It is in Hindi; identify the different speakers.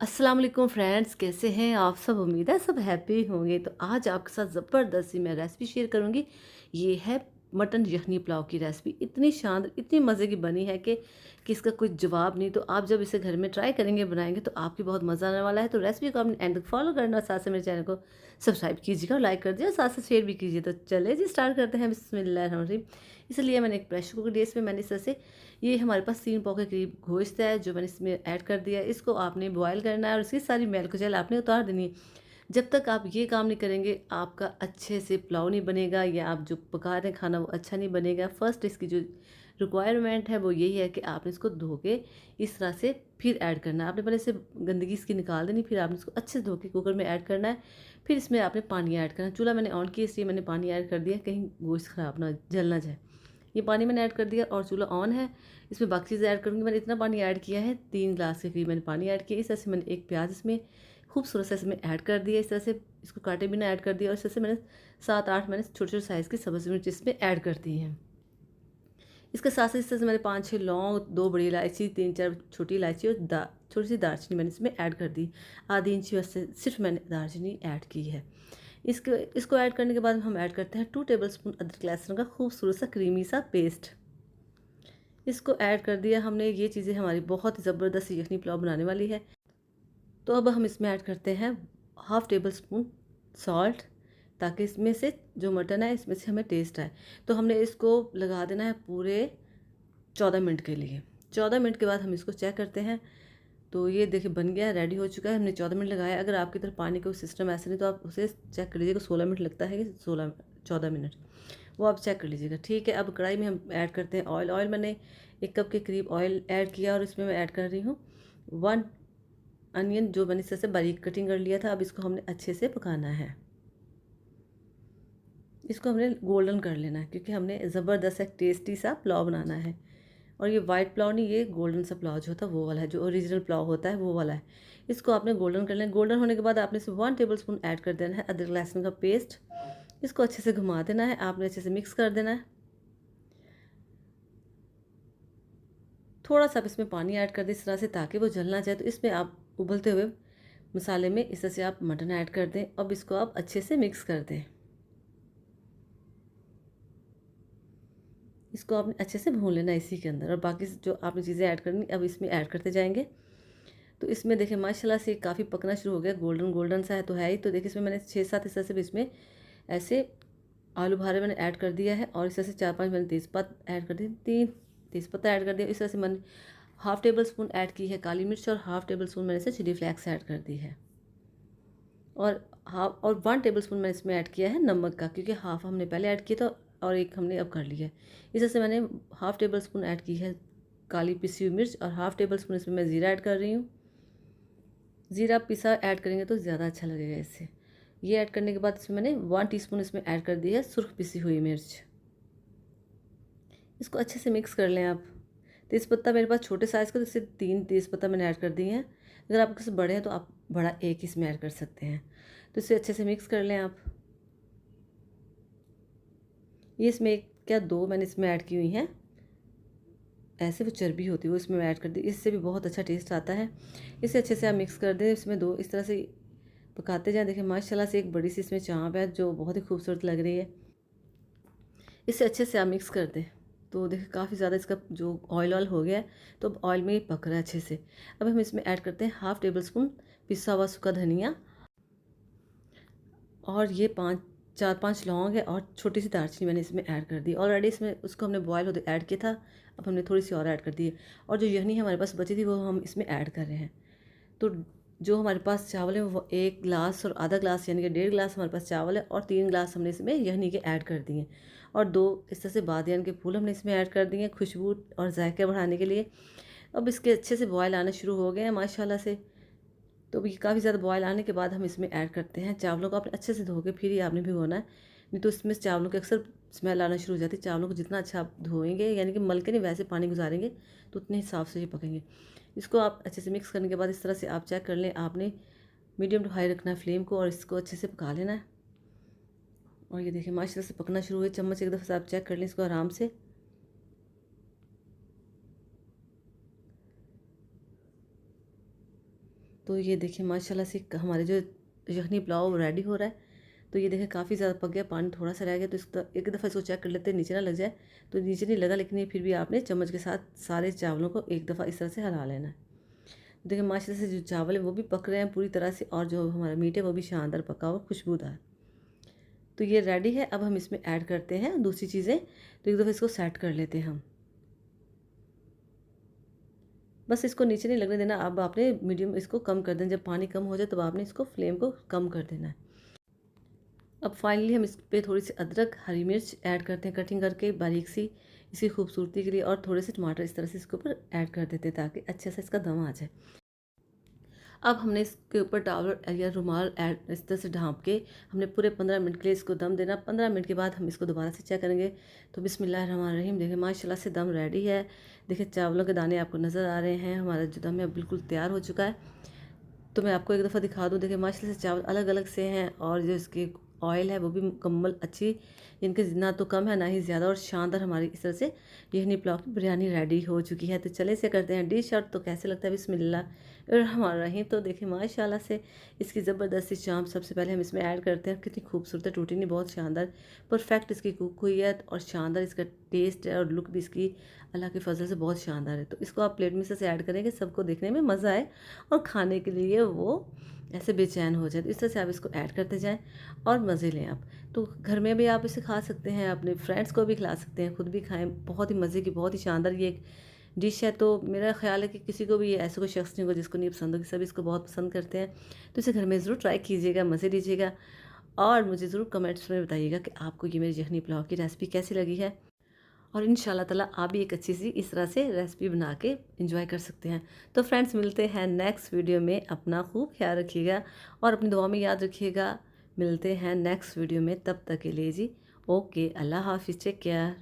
Speaker 1: अस्सलाम वालेकुम फ्रेंड्स, कैसे हैं आप सब? उम्मीद है सब हैप्पी होंगे। तो आज आपके साथ ज़बरदस्त सी मैं रेसिपी शेयर करूंगी। ये है मटन यखनी पुलाव की रेसिपी। इतनी शानदार, इतनी मज़े की बनी है कि इसका कोई जवाब नहीं। तो आप जब इसे घर में ट्राई करेंगे, बनाएंगे, तो आपकी बहुत मज़ा आने वाला है। तो रेसिपी को आपने एंड तक फॉलो करना और साथ से मेरे चैनल को सब्सक्राइब कीजिएगा और लाइक कर दिया और साथ साथ शेयर भी कीजिए। तो चले जी, स्टार्ट करते हैं। बिस्मिल्लाहिर्रहमानिर्रहीम। इसलिए मैंने एक प्रेशर कुकर लिया, इसमें मैंने इस तरह से ये हमारे पास 3 पाव के करीब गोश्त है जो मैंने इसमें ऐड कर दिया है। इसको आपने बॉयल करना है और इसकी सारी मैल कुचैल आपने उतार देनी है। जब तक आप ये काम नहीं करेंगे, आपका अच्छे से पुलाव नहीं बनेगा या आप जो पका रहे हैं खाना वो अच्छा नहीं बनेगा। फर्स्ट इसकी जो रिक्वायरमेंट है वो यही है कि आपने इसको धो के इस तरह से फिर ऐड करना है। आपने पहले से गंदगी इसकी निकाल देनी, फिर आपने इसको अच्छे से धो के कुकर में ऐड करना है। फिर इसमें आपने पानी ऐड करना है। चूल्हा मैंने ऑन किया, इसलिए मैंने पानी ऐड कर दिया, कहीं गोश्त ख़राब ना जल ना जाए। ये पानी मैंने ऐड कर दिया और चूल्हा ऑन है। इसमें बाकी चीज़ें ऐड करूँगी। मैंने इतना पानी ऐड किया है, 3 ग्लास के करीब मैंने पानी ऐड किया। इस तरह से मैंने एक प्याज इसमें खूबसूरत सा इसमें ऐड कर दिया। इस तरह से इसको काटे बिना ऐड कर दिया और इस तरह से मैंने 7-8 मैंने छोटे-छोटे साइज़ की सब्ज़ी मिर्च इसमें ऐड कर दी हैं। इसके साथ साथ इस तरह से मैंने 5-6 लौंग, 2 बड़ी इलायची, 3-4 छोटी इलायची और छोटी सी दालचीनी मैंने इसमें ऐड कर दी। आधी इंची वैसे सिर्फ मैंने दालचीनी ऐड की है। इसको ऐड करने के बाद हम ऐड करते हैं 2 टेबलस्पून अदरक लहसुन का खूबसूरत सा क्रीमी सा पेस्ट। इसको ऐड कर दिया हमने। ये चीज़ें हमारी बहुत ही ज़बरदस्त यखनी पुलाव बनाने वाली है। तो अब हम इसमें ऐड करते हैं हाफ़ टेबल स्पून सॉल्ट, ताकि इसमें से जो मटन है इसमें से हमें टेस्ट आए। तो हमने इसको लगा देना है पूरे 14 मिनट के लिए। 14 मिनट के बाद हम इसको चेक करते हैं। तो ये देखिए बन गया है, रेडी हो चुका है। हमने 14 मिनट लगाया। अगर आपकी तरफ पानी का सिस्टम ऐसा नहीं तो आप उसे चेक कर लीजिएगा। 16 मिनट लगता है कि 14 मिनट, वो आप चेक कर लीजिएगा। ठीक है, अब कढ़ाई में हम ऐड करते हैं ऑयल। ऑयल मैंने 1 कप के करीब ऑयल ऐड किया और इसमें मैं ऐड कर रही हूँ 1 अनियन, जो मैंने इस तरह से बारीक कटिंग कर लिया था। अब इसको हमने अच्छे से पकाना है। इसको हमने गोल्डन कर लेना है, क्योंकि हमने ज़बरदस्त एक टेस्टी सा पुलाव बनाना है। और ये वाइट पुलाव नहीं, ये गोल्डन सा पुलाव जो होता है वो वाला है, जो ओरिजिनल पुलाव होता है वो वाला है। इसको आपने गोल्डन कर लेना। गोल्डन होने के बाद आपने इसमें 1 टेबल स्पून ऐड कर देना है अदरक लहसुन का पेस्ट। इसको अच्छे से घुमा देना है, आपने अच्छे से मिक्स कर देना है। थोड़ा सा आप इसमें पानी ऐड कर दें इस तरह से, ताकि वो जल ना जाए। तो इसमें आप उबलते हुए मसाले में इस तरह से आप मटन ऐड कर दें। अब इसको आप अच्छे से मिक्स कर दें। इसको आपने अच्छे से भून लेना इसी के अंदर, और बाकी जो आपने चीज़ें ऐड करनी अब इसमें ऐड करते जाएंगे। तो इसमें देखिए माशाल्लाह से काफ़ी पकना शुरू हो गया, गोल्डन गोल्डन सा है तो है ही। तो देखिए इसमें मैंने 6-7 इस तरह से भी इसमें ऐसे आलू बुखारे मैंने ऐड कर दिया है। और इस तरह से 4-5 मैंने तेज़पात ऐड कर दी, 3 तेज़पत्ता ऐड कर दिया। इस तरह से मैंने हाफ़ टेबल स्पून ऐड की है काली मिर्च और हाफ़ टेबल स्पून मैंने इसे चिली फ्लेक्स ऐड कर दी है। और 1 टेबल स्पून मैंने इसमें ऐड किया है नमक का, क्योंकि हाफ़ हमने पहले ऐड किया था और एक हमने अब कर लिया है। इस तरह से मैंने हाफ़ टेबल स्पून ऐड की है काली पिसी हुई मिर्च और हाफ़ टेबल स्पून इसमें मैं ज़ीरा ऐड कर रही हूँ। ज़ीरा पिसा ऐड करेंगे तो ज़्यादा अच्छा लगेगा इससे। ये ऐड करने के बाद इसमें मैंने 1 टीस्पून इसमें ऐड कर दी है सुर्ख पिसी हुई मिर्च। इसको अच्छे से मिक्स कर लें आप। तेज़पत्ता मेरे पास छोटे साइज़ का, तो इससे 3 तेज़पत्ता मैंने ऐड कर दिए हैं। अगर आपके पास बड़े हैं तो आप बड़ा एक इसमें ऐड कर सकते हैं। तो इसे अच्छे से मिक्स कर लें आप। ये इसमें एक क्या 2 मैंने इसमें ऐड की हुई हैं, ऐसे वो चर्बी होती है वो इसमें ऐड कर दी। इससे भी बहुत अच्छा टेस्ट आता है। इसे अच्छे से आप मिक्स कर दें। इसमें 2 इस तरह से पकाते जाएँ। देखिए माशाल्लाह से एक बड़ी सी इसमें चाँप है जो बहुत ही खूबसूरत लग रही है। इसे अच्छे से आप मिक्स कर दें। तो देखिए काफ़ी ज़्यादा इसका जो ऑयल हो गया है, तो अब ऑयल में ये पक रहा है अच्छे से। अब हम इसमें ऐड करते हैं हाफ़ टेबल स्पून पिसा हुआ सूखा धनिया, और ये 4-5 लौंग है और छोटी सी दालचीनी मैंने इसमें ऐड कर दी। ऑलरेडी इसमें उसको हमने बॉयल होते ऐड किया था, अब हमने थोड़ी सी और ऐड कर दी है। और जो यखनी हमारे पास बची थी वो हम इसमें ऐड कर रहे हैं। तो जो हमारे पास चावल है वो 1 ग्लास और आधा ग्लास, यानी कि 1.5 ग्लास हमारे पास चावल है, और 3 ग्लास हमने इसमें यखनी के ऐड कर दिए। और 2 इस तरह से बादियान के फूल हमने इसमें ऐड कर दिए हैं खुशबू और जायका बढ़ाने के लिए। अब इसके अच्छे से बॉयल आने शुरू हो गए हैं माशाल्लाह से। तो ये काफ़ी ज़्यादा बॉयल आने के बाद हम इसमें ऐड करते हैं चावलों को। आपने अच्छे से धो के फिर ही आपने भिगोना है, नहीं तो इसमें चावलों की अक्सर स्मेल आना शुरू हो जाती है। चावलों को जितना अच्छा आप धोएंगे, यानी कि मल के नहीं वैसे पानी गुजारेंगे, तो उतने हिसाब से ये पकेंगे। इसको आप अच्छे से मिक्स करने के बाद इस तरह से आप चेक कर लें, आपने मीडियम टू हाई रखना है फ्लेम को, और इसको अच्छे से पका लेना है। और ये देखिए माशाल्लाह से पकना शुरू हुए। चम्मच एक दफ़े से आप चेक कर लें इसको आराम से। तो ये देखिए माशाल्लाह से हमारे जो यखनी पुलाव रेडी हो रहा है। तो ये देखिए काफ़ी ज़्यादा पक गया, पानी थोड़ा-सा रह गया, तो इसको एक दफ़ा इसको चेक कर लेते हैं नीचे ना लग जाए। तो नीचे नहीं लगा, लेकिन ये फिर भी आपने चम्मच के साथ सारे चावलों को एक दफ़ा इस तरह से हिला लेना है। देखिए माशाल्लाह से जो चावल है वो भी पक रहे हैं पूरी तरह से, और जो हमारा मीट है वो भी शानदार पका हुआ खुशबूदार। तो ये रेडी है। अब हम इसमें ऐड करते हैं दूसरी चीज़ें। तो एक दफ़ा इसको सेट कर लेते हैं हम। बस इसको नीचे नहीं लगने देना। अब आपने मीडियम इसको कम कर देना, जब पानी कम हो जाए तब आपने इसको फ्लेम को कम कर देना है। अब फाइनली हम इस पे थोड़ी सी अदरक, हरी मिर्च ऐड करते हैं कटिंग करके बारीक सी, इसकी खूबसूरती के लिए, और थोड़े से टमाटर इस तरह से इसके ऊपर ऐड कर देते हैं ताकि अच्छे से इसका दम आ जाए। अब हमने इसके ऊपर टॉवल या रुमाल ऐड इस तरह से ढाँप के हमने पूरे 15 मिनट के लिए इसको दम देना। 15 मिनट के बाद हम इसको दोबारा से चेक करेंगे। तो बिस्मिल्लाहिर्रहमानिर्रहीम, देखिए माशाल्लाह से दम रेडी है। देखिए चावलों के दाने आपको नज़र आ रहे हैं, हमारा जो दम है बिल्कुल तैयार हो चुका है। तो मैं आपको एक दफ़ा दिखा दूँ, देखिए माशाल्लाह से चावल अलग-अलग से हैं, और जो इसकी ऑयल है वो भी मुकम्मल अच्छी, इनके ना तो कम है ना ही ज़्यादा, और शानदार हमारी इस तरह से यखनी पुलाव की बिरयानी रेडी हो चुकी है। तो चले से करते हैं डिश आउट। तो कैसे लगता है बिस्मिल्लाहिर्रहमानिर्रहीम। तो देखिए माशाल्लाह से इसकी ज़बरदस्त सी चाँप सबसे पहले हम इसमें ऐड करते हैं। कितनी खूबसूरत है, टूटी नहीं, बहुत शानदार परफेक्ट इसकी कुक हुई है, और शानदार इसका टेस्ट है, और लुक भी इसकी अल्लाह के फजल से बहुत शानदार है। तो इसको आप प्लेट में से ऐड करेंगे, सबको देखने में मज़ा आए और खाने के लिए वो ऐसे बेचैन हो जाए। तो इस तरह से आप इसको ऐड करते जाएँ और मज़े लें आप। तो घर में भी आप इसे खा सकते हैं, अपने फ्रेंड्स को भी खिला सकते हैं, खुद भी खाएँ। बहुत ही मज़े की, बहुत ही शानदार ये एक डिश है। तो मेरा ख़्याल है कि किसी को भी ये ऐसा कोई शख्स नहीं होगा जिसको नहीं पसंद होगी, सभी इसको बहुत पसंद करते हैं। तो इसे घर में ज़रूर ट्राई कीजिएगा, मज़े लीजिएगा, और मुझे ज़रूर कमेंट्स में बताइएगा कि आपको ये मेरी यखनी पुलाव की रेसिपी कैसी लगी है। और इंशाल्लाह ताला आप भी एक अच्छी सी इस तरह से रेसिपी बना के एंजॉय कर सकते हैं। तो फ्रेंड्स, मिलते हैं नेक्स्ट वीडियो में। अपना खूब ख्याल रखिएगा और अपनी दुआ में याद रखिएगा। मिलते हैं नेक्स्ट वीडियो में, तब तक के लिए जी ओके, अल्लाह हाफ़िज़, टेक केयर।